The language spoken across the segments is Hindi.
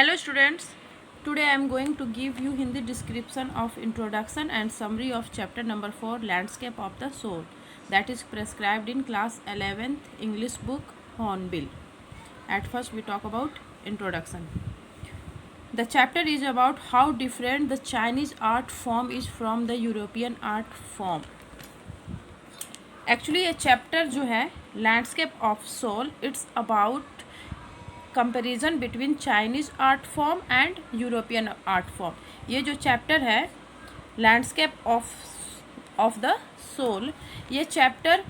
Hello students, today I am going to give you Hindi description of introduction and summary of chapter number 4 Landscape of the Soul, that is prescribed in class 11th English book Hornbill. At first we talk about introduction. The chapter is about how different the Chinese art form is from the European art form. Actually ये chapter जो है Landscape of Soul, it's about comparison between Chinese art form and European art form. ये जो चैप्टर है लैंडस्केप ऑफ द सोल, ये chapter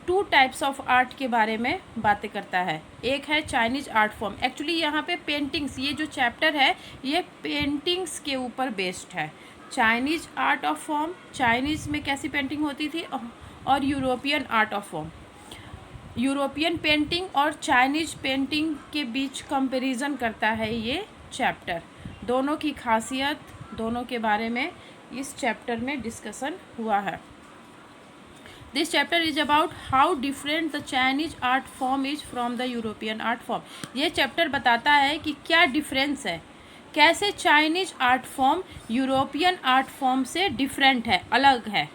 two types of art के बारे में बातें करता है. एक है चाइनीज़ आर्ट फॉर्म. एक्चुअली यहाँ पे पेंटिंग्स, ये जो चैप्टर है ये पेंटिंग्स के ऊपर बेस्ड है. Chinese art of form, Chinese में कैसी पेंटिंग होती थी, और European art of form, European painting और चाइनीज पेंटिंग के बीच कंपैरिजन करता है ये चैप्टर. दोनों की खासियत, दोनों के बारे में इस चैप्टर में डिस्कशन हुआ है. This chapter is about how different the Chinese art form is from the European art form. ये चैप्टर बताता है कि क्या डिफरेंस है, कैसे Chinese art form European art form से डिफरेंट है, अलग है.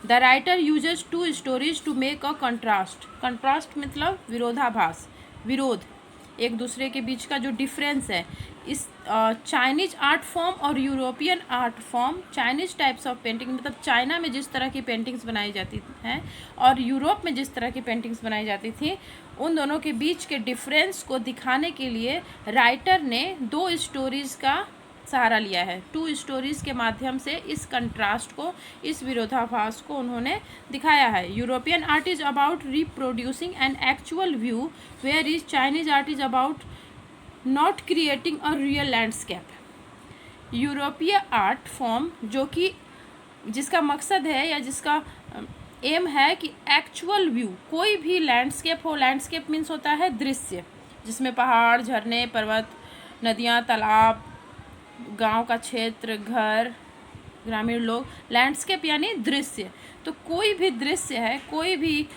The writer uses two stories to make a contrast. Contrast मतलब विरोधाभास, विरोध, एक दूसरे के बीच का जो डिफरेंस है. इस चाइनीज आर्ट फॉर्म और European art form, Chinese types of painting मतलब चाइना में जिस तरह की पेंटिंग्स बनाई जाती हैं और यूरोप में जिस तरह की पेंटिंग्स बनाई जाती थी, उन दोनों के बीच के डिफरेंस को दिखाने के लिए राइटर ने दो स्टोरीज़ का सहारा लिया है. टू स्टोरीज़ के माध्यम से इस कंट्रास्ट को, इस विरोधाभास को उन्होंने दिखाया है. European art is about reproducing an actual view, where is Chinese art is about not creating a real landscape. यूरोपीय आर्ट फॉर्म जो कि जिसका मकसद है या जिसका एम है कि एक्चुअल व्यू, कोई भी लैंडस्केप हो, लैंडस्केप मीन्स होता है दृश्य, जिसमें पहाड़, झरने, पर्वत, नदियाँ, तालाब, गांव का क्षेत्र, घर, ग्रामीण लोग. लैंडस्केप यानी दृश्य. तो कोई भी दृश्य है, कोई भी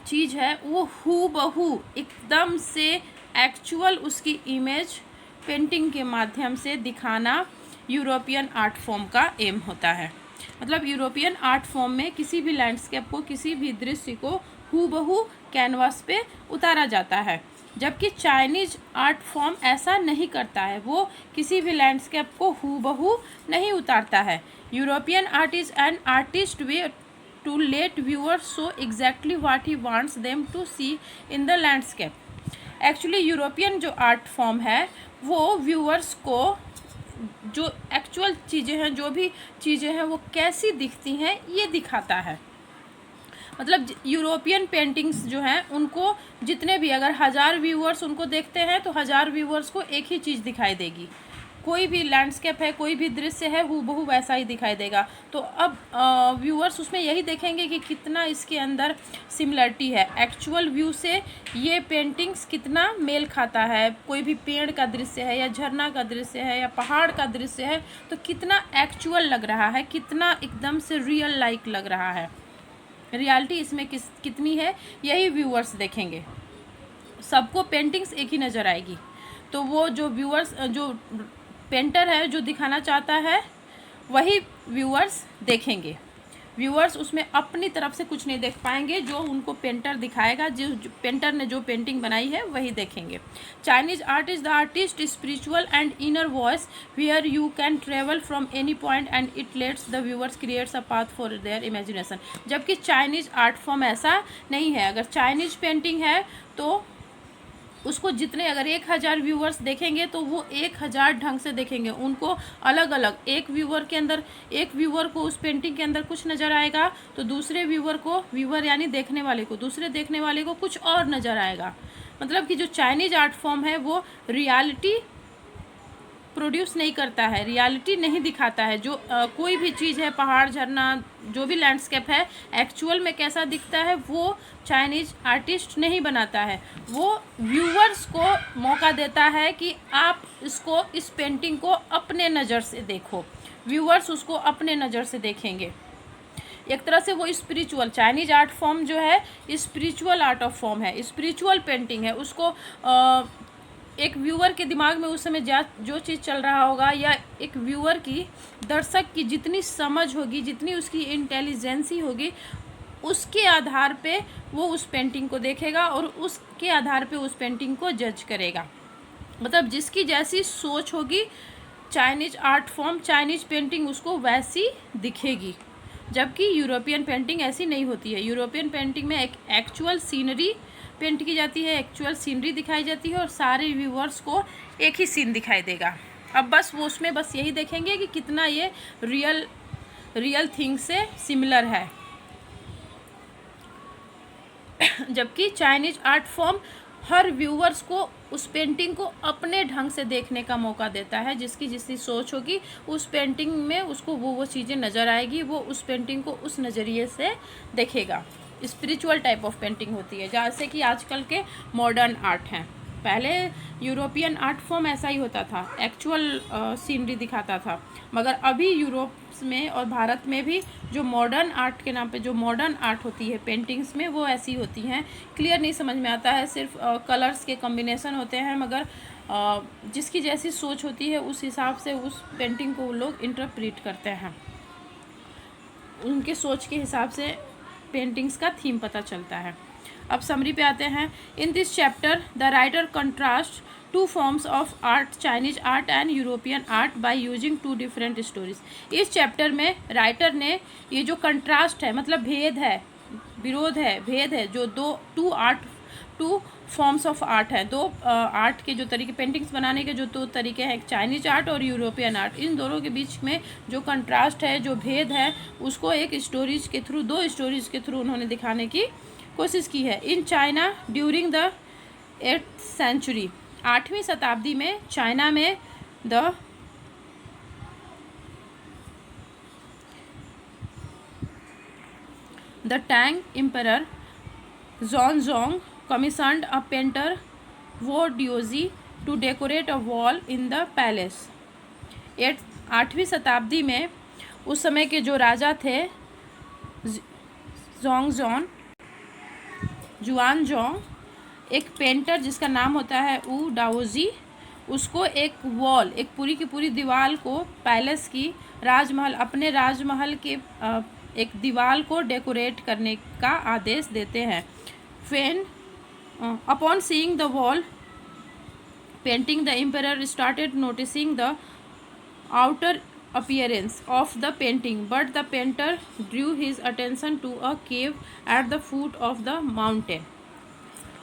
चीज़ है, वो हूबहू एकदम से एक्चुअल उसकी इमेज पेंटिंग के माध्यम से दिखाना यूरोपियन आर्ट फॉर्म का एम होता है. मतलब यूरोपियन आर्ट फॉर्म में किसी भी लैंडस्केप को, किसी भी दृश्य को हूबहू कैनवास पे उतारा जाता है, जबकि चाइनीज आर्ट फॉर्म ऐसा नहीं करता है. वो किसी भी लैंडस्केप को हूबहू नहीं उतारता है. European art is an artist way to let viewers so exactly what he wants them to see in the landscape. Actually European जो आर्ट फॉर्म है वो व्यूअर्स को जो एक्चुअल चीज़ें हैं, जो भी चीज़ें हैं वो कैसी दिखती हैं ये दिखाता है. मतलब यूरोपियन पेंटिंग्स जो हैं उनको जितने भी, अगर 1000 व्यूअर्स उनको देखते हैं तो 1000 व्यूअर्स को एक ही चीज़ दिखाई देगी. कोई भी लैंडस्केप है, कोई भी दृश्य है, हूबहू वैसा ही दिखाई देगा. तो अब व्यूअर्स उसमें यही देखेंगे कि कितना इसके अंदर सिमिलरिटी है, एक्चुअल व्यू से ये पेंटिंग्स कितना मेल खाता है. कोई भी पेड़ का दृश्य है या झरना का दृश्य है या पहाड़ का दृश्य है तो कितना एक्चुअल लग रहा है, कितना एकदम से रियल लाइक लग रहा है. रियलिटी इसमें कितनी है यही व्यूअर्स देखेंगे. सबको पेंटिंग्स एक ही नज़र आएगी. तो वो जो व्यूअर्स, जो पेंटर है जो दिखाना चाहता है वही व्यूअर्स देखेंगे. व्यूअर्स उसमें अपनी तरफ से कुछ नहीं देख पाएंगे, जो उनको पेंटर दिखाएगा, जो पेंटर ने जो पेंटिंग बनाई है वही देखेंगे. Chinese art is the artist spiritual and inner voice where you can travel from any point and it lets the viewers creates a path for their imagination. जबकि चाइनीज आर्ट फॉर्म ऐसा नहीं है. अगर चाइनीज पेंटिंग है तो उसको जितने, अगर 1000 व्यूअर्स देखेंगे तो वो 1000 ढंग से देखेंगे. उनको अलग अलग, एक व्यूअर को उस पेंटिंग के अंदर कुछ नज़र आएगा तो दूसरे व्यूअर को, व्यूअर यानी देखने वाले को, दूसरे देखने वाले को कुछ और नज़र आएगा. मतलब कि जो चाइनीज आर्ट फॉर्म है वो रियलिटी प्रोड्यूस नहीं करता है, रियलिटी नहीं दिखाता है. जो कोई भी चीज़ है, पहाड़, झरना, जो भी लैंडस्केप है, एक्चुअल में कैसा दिखता है वो चाइनीज आर्टिस्ट नहीं बनाता है. वो व्यूअर्स को मौका देता है कि आप इसको, इस पेंटिंग को अपने नज़र से देखो. व्यूअर्स उसको अपने नज़र से देखेंगे. एक तरह से वो स्पिरिचुअल, चाइनीज आर्ट फॉर्म जो है स्पिरिचुअल आर्ट ऑफ फॉर्म है, स्पिरिचुअल पेंटिंग है. उसको एक व्यूअर के दिमाग में उस समय जो चीज़ चल रहा होगा, या एक व्यूअर की, दर्शक की जितनी समझ होगी, जितनी उसकी इंटेलिजेंसी होगी, उसके आधार पे वो उस पेंटिंग को देखेगा और उसके आधार पे उस पेंटिंग को जज करेगा। मतलब जिसकी जैसी सोच होगी, Chinese art form, Chinese painting उसको वैसी दिखेगी। जबकि यूरोपियन पेंटिंग ऐसी नहीं होती है। यूरोपियन पेंटिंग में एक एक्चुअल सीनरी पेंट की जाती है, एक्चुअल सीनरी दिखाई जाती है और सारे व्यूअर्स को एक ही सीन दिखाई देगा। अब बस वो उसमें बस यही देखेंगे कि कितना ये रियल थिंग से सिमिलर है। जबकि चाइनीज आर्ट फॉर्म हर व्यूअर्स को उस पेंटिंग को अपने ढंग से देखने का मौका देता है। जिसकी जिसकी सोच होगी, उस पेंटिंग में उसको वो चीज़ें नज़र आएगी, वो उस पेंटिंग को उस नज़रिए से देखेगा। स्पिरिचुअल टाइप ऑफ पेंटिंग होती है, जैसे कि आजकल के मॉडर्न आर्ट हैं। पहले यूरोपियन आर्ट फॉर्म ऐसा ही होता था, एक्चुअल सीनरी दिखाता था। मगर अभी यूरोप में और भारत में भी जो मॉडर्न आर्ट के नाम पे जो मॉडर्न आर्ट होती है पेंटिंग्स में, वो ऐसी होती हैं। क्लियर नहीं समझ में आता है, सिर्फ कलर्स के कॉम्बिनेशन होते हैं, मगर जिसकी जैसी सोच होती है उस हिसाब से उस पेंटिंग को वो लोग इंटरप्रेट करते हैं। उनके सोच के हिसाब से पेंटिंग्स का थीम पता चलता है। अब समरी पे आते हैं। In this chapter the writer contrast two forms of art, Chinese art and European art by using two different stories. इस चैप्टर में राइटर ने ये जो कंट्रास्ट है, मतलब भेद है, विरोध है, भेद है, जो टू फॉर्म्स ऑफ आर्ट है, दो आर्ट के जो तरीके, पेंटिंग्स बनाने के जो दो तरीके हैं, एक चाइनीज आर्ट और यूरोपियन आर्ट, इन दोनों के बीच में जो कंट्रास्ट है, जो भेद है, उसको एक स्टोरीज के थ्रू, दो स्टोरीज के थ्रू उन्होंने दिखाने की कोशिश की है। In China during the 8th century, 8वीं शताब्दी में चाइना में the Tang emperor Xuanzong commissioned a painter Wu Duozi to decorate a wall in the palace। 8वीं शताब्दी में उस समय के जो राजा थे जुआनजोंग, एक पेंटर जिसका नाम होता है ऊ डाओजी, उसको एक वॉल, एक पूरी की पूरी दीवार को, पैलेस की, राजमहल, अपने राजमहल के एक दीवार को डेकोरेट करने का आदेश देते हैं। When upon seeing the wall painting, the emperor started noticing the outer appearance of the painting, but the painter drew his attention to a cave at the foot of the mountain।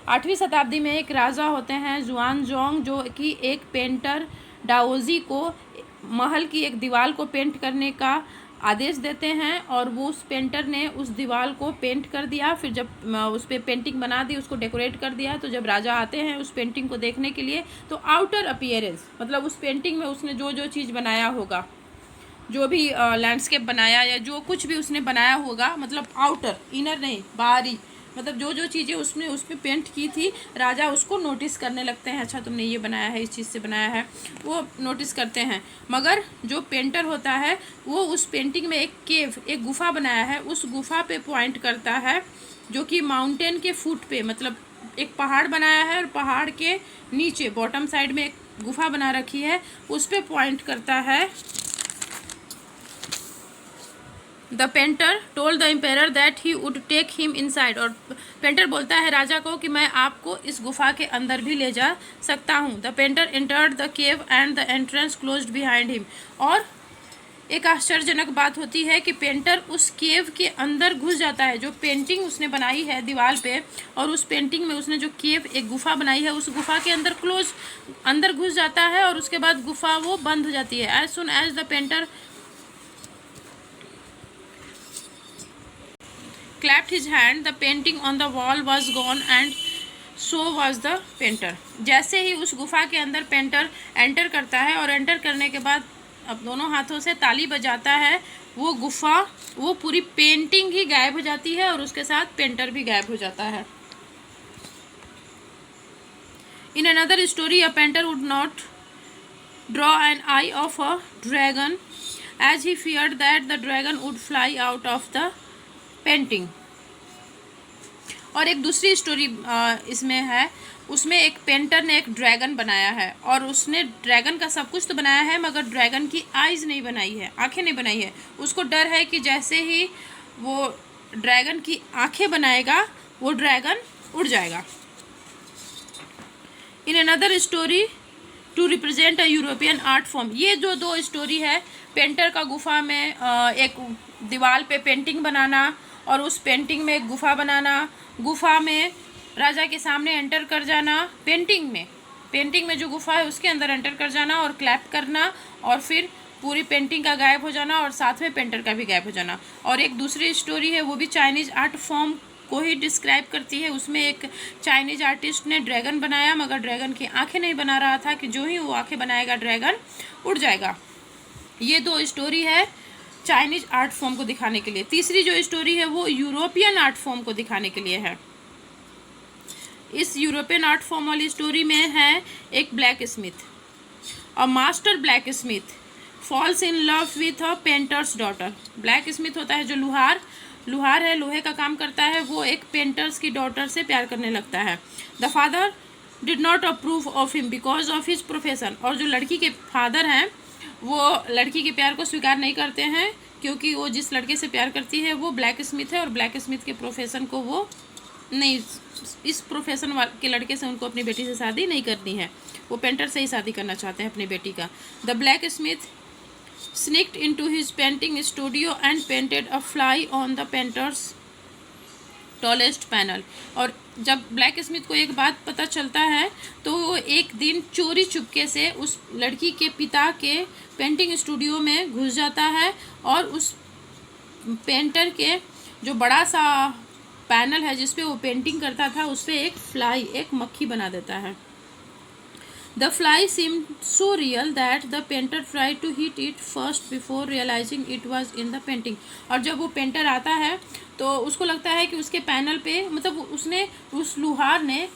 8वीं शताब्दी में एक राजा होते हैं जुआनजोंग, जो कि एक पेंटर डाओजी को महल की एक दीवार को पेंट करने का आदेश देते हैं, और वो उस पेंटर ने उस दीवार को पेंट कर दिया। फिर जब उस पर पेंटिंग बना दी, उसको डेकोरेट कर दिया, तो जब राजा आते हैं उस पेंटिंग को देखने के लिए, तो आउटर अपीयरेंस, मतलब उस पेंटिंग में उसने जो जो चीज़ बनाया होगा, जो भी लैंडस्केप बनाया या जो कुछ भी उसने बनाया होगा, मतलब आउटर, इनर नहीं, बाहरी, मतलब जो जो चीज़ें उसने उसमें पेंट की थी, राजा उसको नोटिस करने लगते हैं। अच्छा, तुमने ये बनाया है, इस चीज़ से बनाया है, वो नोटिस करते हैं। मगर जो पेंटर होता है वो उस पेंटिंग में एक केव, एक गुफा बनाया है, उस गुफा पे पॉइंट करता है, जो कि माउंटेन के फुट पे, मतलब एक पहाड़ बनाया है और पहाड़ के नीचे बॉटम साइड में एक गुफा बना रखी है, उस पे पॉइंट करता है। The painter told the emperor that he would take him inside, और पेंटर बोलता है राजा को कि मैं आपको इस गुफा के अंदर भी ले जा सकता हूँ। The painter entered the cave and the entrance closed behind him, और एक आश्चर्यजनक बात होती है कि पेंटर उस केव के अंदर घुस जाता है, जो पेंटिंग उसने बनाई है दीवार पे, और उस पेंटिंग में उसने जो केव, एक गुफा बनाई है, उस गुफा के अंदर घुस जाता है, और उसके बाद गुफा वो बंद हो जाती है। As soon as the painter clapped his hand, the painting on the wall was gone and so was the painter। जैसे ही उस गुफा के अंदर पेंटर एंटर करता है, और एंटर करने के बाद अब दोनों हाथों से ताली बजाता है, वो गुफा, वो पूरी पेंटिंग ही गायब हो जाती है, और उसके साथ पेंटर भी गायब हो जाता है। In another story, a painter would not draw an eye of a dragon as he feared that the dragon would fly out of the painting. और एक दूसरी स्टोरी इसमें है, उसमें एक पेंटर ने एक ड्रैगन बनाया है और उसने ड्रैगन का सब कुछ तो बनाया है मगर ड्रैगन की आइज़ नहीं बनाई है, आंखें नहीं बनाई है। उसको डर है कि जैसे ही वो ड्रैगन की आंखें बनाएगा वो ड्रैगन उड़ जाएगा। In another story to represent a European art form, ये जो दो स्टोरी है, पेंटर का गुफा में एक दीवार पे पेंटिंग बनाना और उस पेंटिंग में एक गुफा बनाना, गुफा में राजा के सामने एंटर कर जाना, पेंटिंग में जो गुफा है उसके अंदर एंटर कर जाना और क्लैप करना और फिर पूरी पेंटिंग का गायब हो जाना और साथ में पेंटर का भी गायब हो जाना। और एक दूसरी स्टोरी है वो भी चाइनीज़ आर्ट फॉर्म को ही डिस्क्राइब करती है। उसमें एक चाइनीज आर्टिस्ट ने ड्रैगन बनाया मगर ड्रैगन की आंखें नहीं बना रहा था कि जो ही वो आंखें बनाएगा ड्रैगन उड़ जाएगा। ये दो स्टोरी है चाइनीज आर्ट फॉर्म को दिखाने के लिए। तीसरी जो स्टोरी है वो यूरोपियन आर्ट फॉर्म को दिखाने के लिए है। इस यूरोपियन आर्ट फॉर्म वाली स्टोरी में है एक black Smith, a master black Smith falls in love with a painters daughter. Black Smith होता है जो लुहार है, लोहे का काम करता है, वो एक पेंटर्स की डॉटर से प्यार करने लगता है। The father did not approve of him because of his profession, और जो लड़की के फादर हैं वो लड़की के प्यार को स्वीकार नहीं करते हैं क्योंकि वो जिस लड़के से प्यार करती है वो ब्लैक स्मिथ है और ब्लैक स्मिथ के प्रोफेशन को वो नहीं, इस प्रोफेशन के लड़के से उनको अपनी बेटी से शादी नहीं करनी है, वो पेंटर से ही शादी करना चाहते हैं अपनी बेटी का। The black Smith sneaked into his painting studio and painted a fly on the painter's tallest panel। और जब ब्लैक स्मिथ को एक बात पता चलता है तो वो एक दिन चोरी चुपके से उस लड़की के पिता के पेंटिंग स्टूडियो में घुस जाता है और उस पेंटर के जो बड़ा सा पैनल है जिस पे वो पेंटिंग करता था उस पर एक फ्लाई, एक मक्खी बना देता है। The fly seemed so real that the painter tried to hit it first before realizing it was in the painting। और जब वो पेंटर आता है तो उसको लगता है कि उसके पैनल पे मतलब उसने उस लुहार ने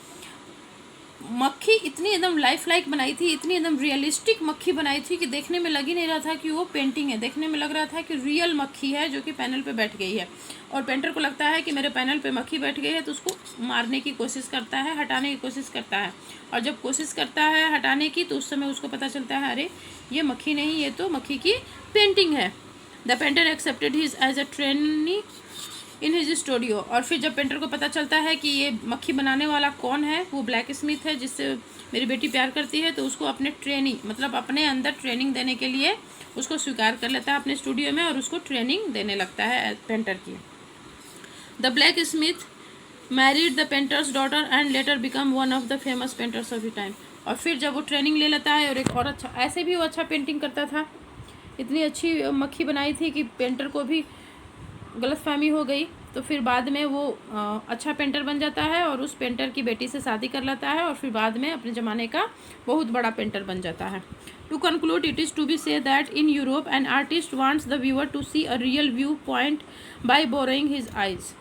मक्खी इतनी एकदम लाइफ लाइक बनाई थी, इतनी एकदम रियलिस्टिक मक्खी बनाई थी कि देखने में लग ही नहीं रहा था कि वो पेंटिंग है, देखने में लग रहा था कि रियल मक्खी है जो कि पैनल पे बैठ गई है। और पेंटर को लगता है कि मेरे पैनल पे मक्खी बैठ गई है तो उसको मारने की कोशिश करता है, हटाने की कोशिश करता है। और जब कोशिश करता है हटाने की तो उस समय उसको पता चलता है अरे ये मक्खी नहीं, ये तो मक्खी की पेंटिंग है। The painter accepted his as a trainee in his studio. और फिर जब पेंटर को पता चलता है कि ये मक्खी बनाने वाला कौन है, वो ब्लैक स्मिथ है जिससे मेरी बेटी प्यार करती है, तो उसको अपने ट्रेनिंग मतलब अपने अंदर ट्रेनिंग देने के लिए उसको स्वीकार कर लेता है अपने स्टूडियो में और उसको ट्रेनिंग देने लगता है पेंटर की। The black Smith married the painters daughter and later become one of the famous painters of the time. और फिर जब वो ट्रेनिंग ले लेता है और एक और अच्छा, ऐसे भी वो अच्छा पेंटिंग करता था, इतनी अच्छी मक्खी बनाई थी कि पेंटर को भी गलतफहमी हो गई, तो फिर बाद में वो अच्छा पेंटर बन जाता है और उस पेंटर की बेटी से शादी कर लेता है और फिर बाद में अपने ज़माने का बहुत बड़ा पेंटर बन जाता है। To conclude it is to be say that in Europe an artist wants the viewer to see a real view point by borrowing his eyes.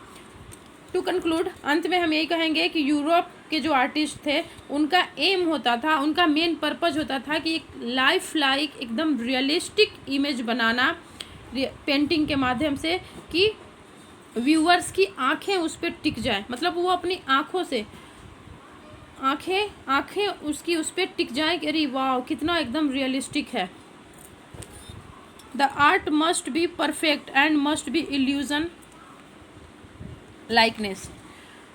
To conclude, अंत में हम यही कहेंगे कि यूरोप के जो आर्टिस्ट थे उनका एम होता था, उनका मेन पर्पज होता था कि एक लाइफ लाइक एकदम रियलिस्टिक इमेज बनाना पेंटिंग के माध्यम से कि व्यूअर्स की आंखें उस पर टिक जाए, मतलब वो अपनी आंखों से आंखें उसकी उस पर टिक जाए कि अरे वाह कितना एकदम रियलिस्टिक है। The art must be perfect and must be illusion likeness,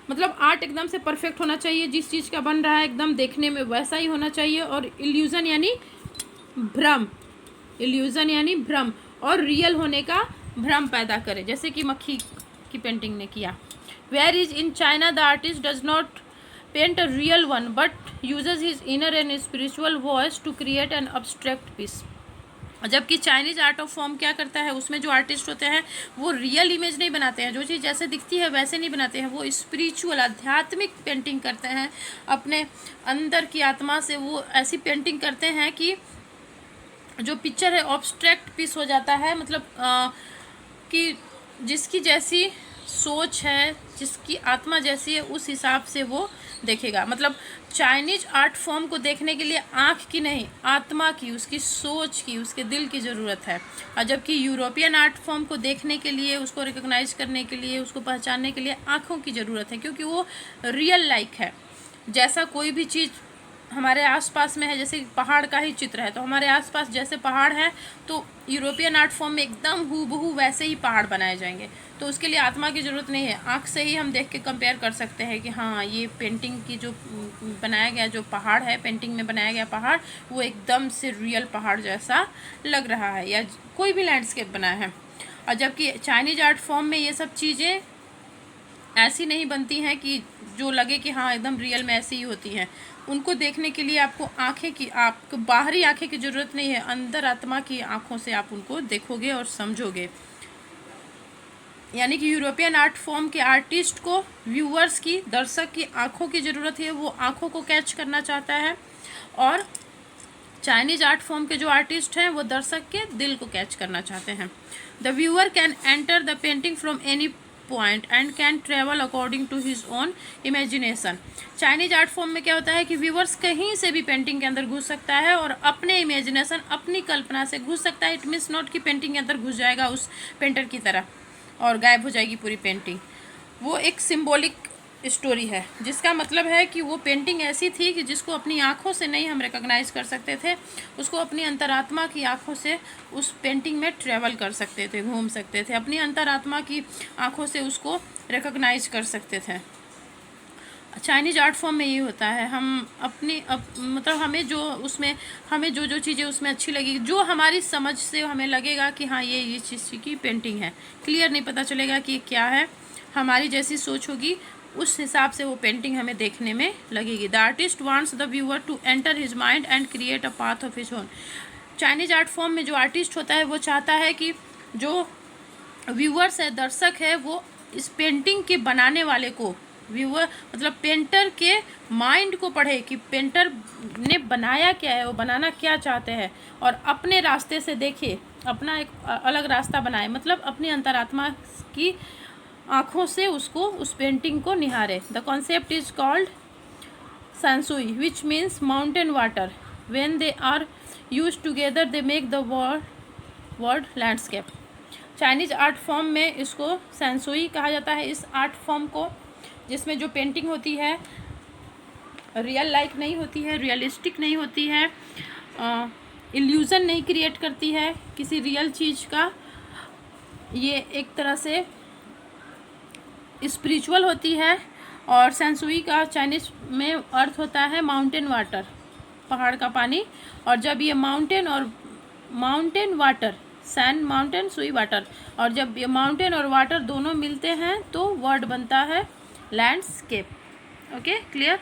मतलब आर्ट एकदम से परफेक्ट होना चाहिए, जिस चीज़ का बन रहा है एकदम देखने में वैसा ही होना चाहिए। और इल्यूजन यानी भ्रम, और रियल होने का भ्रम पैदा करे, जैसे कि मक्खी की पेंटिंग ने किया। Where is in China the artist does not paint a real one but uses his inner and spiritual voice to create an abstract piece. जबकि चाइनीज आर्ट ऑफ फॉर्म क्या करता है, उसमें जो आर्टिस्ट होते हैं वो रियल इमेज नहीं बनाते हैं, जो चीज़ जैसे दिखती है वैसे नहीं बनाते हैं, वो स्पिरिचुअल आध्यात्मिक पेंटिंग करते हैं, अपने अंदर की आत्मा से वो ऐसी पेंटिंग करते हैं कि जो पिक्चर है ऑब्स्ट्रैक्ट पीस हो जाता है, मतलब कि जिसकी जैसी सोच है, जिसकी आत्मा जैसी है उस हिसाब से वो देखेगा। मतलब चाइनीज आर्ट फॉर्म को देखने के लिए आँख की नहीं, आत्मा की, उसकी सोच की, उसके दिल की ज़रूरत है। और जबकि यूरोपियन आर्ट फॉर्म को देखने के लिए, उसको रिकॉग्नाइज करने के लिए, उसको पहचानने के लिए आँखों की ज़रूरत है, क्योंकि वो रियल लाइक है, जैसा कोई भी चीज़ हमारे आसपास में है, जैसे पहाड़ का ही चित्र है, तो हमारे आसपास जैसे पहाड़ है तो यूरोपियन आर्ट फॉर्म में एकदम हूबहू वैसे ही पहाड़ बनाए जाएंगे। तो उसके लिए आत्मा की ज़रूरत नहीं है, आँख से ही हम देख के कंपेयर कर सकते हैं कि हाँ ये पेंटिंग की जो बनाया गया जो पहाड़ है, पेंटिंग में बनाया गया पहाड़, वो एकदम से रियल पहाड़ जैसा लग रहा है, या कोई भी लैंडस्केप बना है। और जबकि चाइनीज आर्ट फॉर्म में ये सब चीज़ें ऐसी नहीं बनती हैं कि जो लगे कि हाँ एकदम रियल में ऐसी ही होती हैं। उनको देखने के लिए आपको आपको बाहरी आंखें की ज़रूरत नहीं है, अंदर आत्मा की आंखों से आप उनको देखोगे और समझोगे। यानी कि यूरोपियन आर्ट फॉर्म के आर्टिस्ट को व्यूअर्स की, दर्शक की आंखों की ज़रूरत है, वो आंखों को कैच करना चाहता है। और चाइनीज आर्ट फॉर्म के जो आर्टिस्ट हैं वो दर्शक के दिल को कैच करना चाहते हैं। The viewer can enter the painting from any point and can travel according to his own imagination. Chinese art form में क्या होता है कि व्यूअर्स कहीं से भी पेंटिंग के अंदर घुस सकता है और अपने इमेजिनेशन, अपनी कल्पना से घुस सकता है। इट मीन्स नॉट कि पेंटिंग के अंदर घुस जाएगा उस पेंटर की तरह और गायब हो जाएगी पूरी पेंटिंग। वो एक सिंबॉलिक स्टोरी है, जिसका मतलब है कि वो पेंटिंग ऐसी थी कि जिसको अपनी आँखों से नहीं हम रिकॉग्नाइज कर सकते थे, उसको अपनी अंतरात्मा की आँखों से उस पेंटिंग में ट्रैवल कर सकते थे, घूम सकते थे, अपनी अंतरात्मा की आँखों से उसको रिकॉग्नाइज कर सकते थे। चाइनीज आर्ट फॉर्म में ये होता है, हम अपनी मतलब हमें जो चीज़ें उसमें अच्छी लगेगी, जो हमारी समझ से हमें लगेगा कि हाँ ये चीज़ की पेंटिंग है, क्लियर नहीं पता चलेगा कि ये क्या है। हमारी जैसी सोच होगी उस हिसाब से वो पेंटिंग हमें देखने में लगेगी। The artist wants the viewer to enter his mind and create a path of his own. Chinese art form में जो आर्टिस्ट होता है वो चाहता है कि जो व्यूअर्स है, दर्शक है, वो इस पेंटिंग के बनाने वाले को, व्यूअर मतलब पेंटर के माइंड को पढ़े कि पेंटर ने बनाया क्या है, वो बनाना क्या चाहते हैं, और अपने रास्ते से देखे, अपना एक अलग रास्ता बनाए, मतलब अपनी अंतरात्मा की आँखों से उसको, उस पेंटिंग को निहारे। The concept is called sansui which means mountain water. When they are use together they make the word landscape. Chinese art form में इसको सैंसुई कहा जाता है। इस आर्ट फॉर्म को, जिसमें जो पेंटिंग होती है रियल लाइक नहीं होती है, रियलिस्टिक नहीं होती है, इल्यूज़न नहीं क्रिएट करती है किसी रियल चीज़ का, ये एक तरह से स्पिरिचुअल होती है। और सेंसुई का चाइनीज में अर्थ होता है माउंटेन वाटर, पहाड़ का पानी। और जब ये माउंटेन वाटर, सैंड माउंटेन, सुई वाटर, और जब ये माउंटेन और वाटर दोनों मिलते हैं तो वर्ड बनता है लैंडस्केप। Okay, clear.